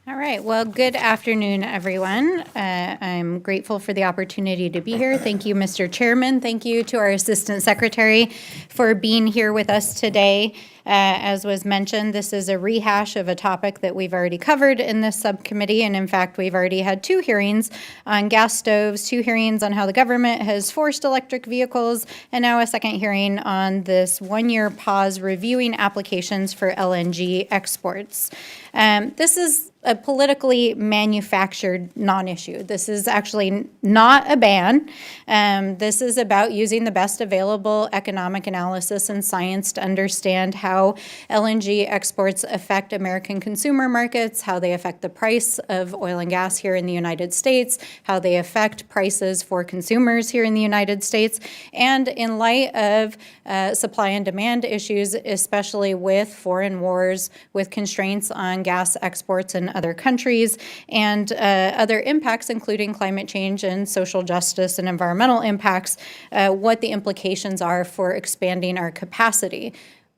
All right. Well, good afternoon, everyone. I'm grateful for the opportunity to be here. Thank you, Mr. Chairman. Thank you to our Assistant Secretary for being here with us today. As was mentioned, this is a rehash of a topic that we've already covered in this subcommittee. And in fact, we've already had 2 hearings on gas stoves, 2 hearings on how the government has forced electric vehicles, and now a second hearing on this 1-year pause reviewing applications for LNG exports. This is a politically manufactured non-issue. This is actually not a ban. This is about using the best available economic analysis and science to understand how LNG exports affect American consumer markets, how they affect the price of oil and gas here in the United States, how they affect prices for consumers here in the United States, and in light of supply and demand issues, especially with foreign wars, with constraints on gas exports and other countries, and other impacts, including climate change and social justice and environmental impacts, what the implications are for expanding our capacity.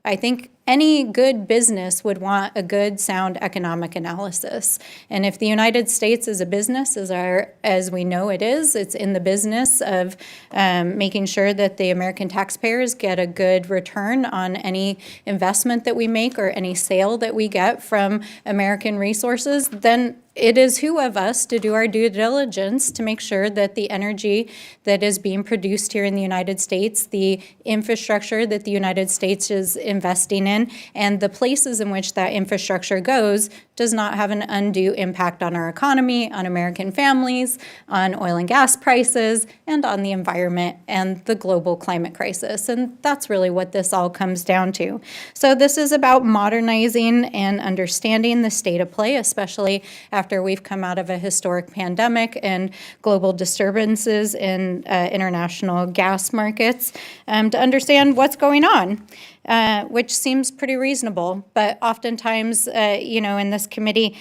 I think any good business would want a good, sound economic analysis. And if the United States is a business, as we know it is, it's in the business of making sure that the American taxpayers get a good return on any investment that we make or any sale that we get from American resources, then it is who of us to do our due diligence to make sure that the energy that is being produced here in the United States, the infrastructure that the United States is investing in, and the places in which that infrastructure goes does not have an undue impact on our economy, on American families, on oil and gas prices, and on the environment and the global climate crisis. And that's really what this all comes down to. So this is about modernizing and understanding the state of play, especially after we've come out of a historic pandemic and global disturbances in international gas markets, to understand what's going on. Which seems pretty reasonable, but oftentimes, in this committee,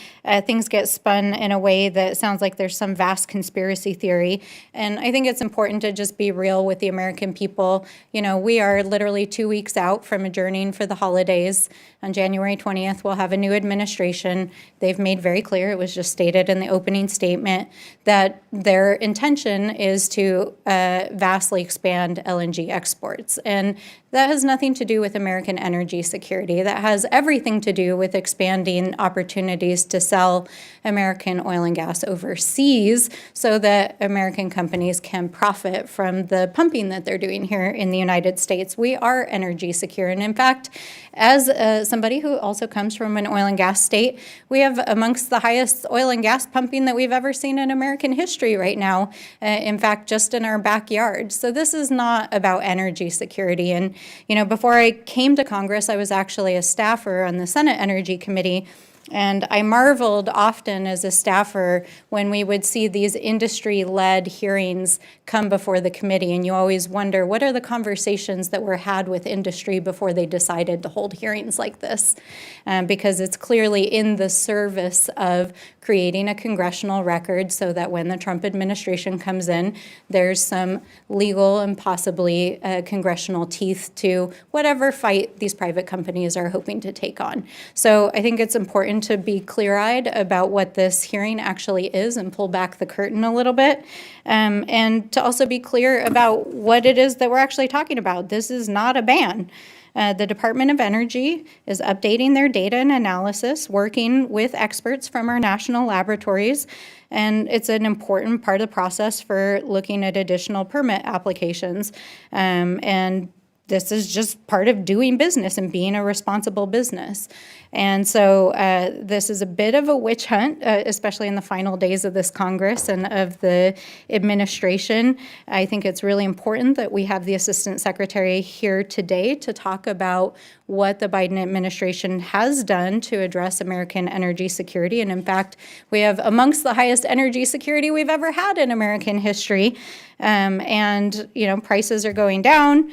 things get spun in a way that sounds like there's some vast conspiracy theory. And I think it's important to just be real with the American people. We are literally 2 weeks out from adjourning for the holidays. On January 20th, we'll have a new administration. They've made very clear, it was just stated in the opening statement, that their intention is to vastly expand LNG exports. And that has nothing to do with American energy security. That has everything to do with expanding opportunities to sell American oil and gas overseas so that American companies can profit from the pumping that they're doing here in the United States. We are energy secure. And in fact, as somebody who also comes from an oil and gas state, we have amongst the highest oil and gas pumping that we've ever seen in American history right now. In fact, just in our backyard. So this is not about energy security. And before I came to Congress, I was actually a staffer on the Senate Energy Committee. And I marveled often as a staffer when we would see these industry-led hearings come before the committee. And you always wonder, what are the conversations that were had with industry before they decided to hold hearings like this? Because it's clearly in the service of creating a congressional record so that when the Trump administration comes in, there's some legal and possibly congressional teeth to whatever fight these private companies are hoping to take on. So I think it's important to be clear-eyed about what this hearing actually is and pull back the curtain a little bit, and to also be clear about what it is that we're actually talking about. This is not a ban. The Department of Energy is updating their data and analysis, working with experts from our national laboratories, and it's an important part of the process for looking at additional permit applications. And this is just part of doing business and being a responsible business. And so this is a bit of a witch hunt, especially in the final days of this Congress and of the administration. I think it's really important that we have the Assistant Secretary here today to talk about what the Biden administration has done to address American energy security. And in fact, we have amongst the highest energy security we've ever had in American history. And prices are going down.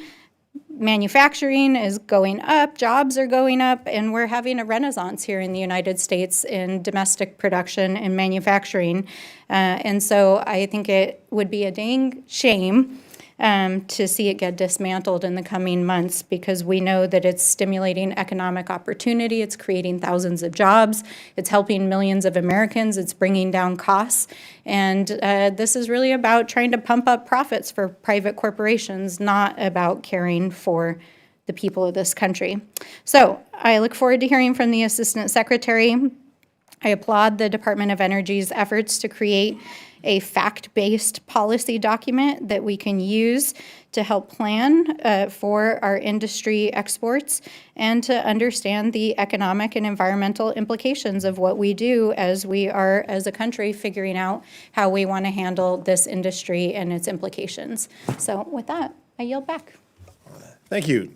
Manufacturing is going up, jobs are going up, and we're having a renaissance here in the United States in domestic production and manufacturing. And so I think it would be a dang shame to see it get dismantled in the coming months, because we know that it's stimulating economic opportunity, it's creating thousands of jobs, it's helping millions of Americans, it's bringing down costs, and this is really about trying to pump up profits for private corporations, not about caring for the people of this country. So I look forward to hearing from the Assistant Secretary. I applaud the Department of Energy's efforts to create a fact-based policy document that we can use to help plan for our industry exports and to understand the economic and environmental implications of what we do as we are, as a country, figuring out how we want to handle this industry and its implications. So with that, I yield back. Thank you.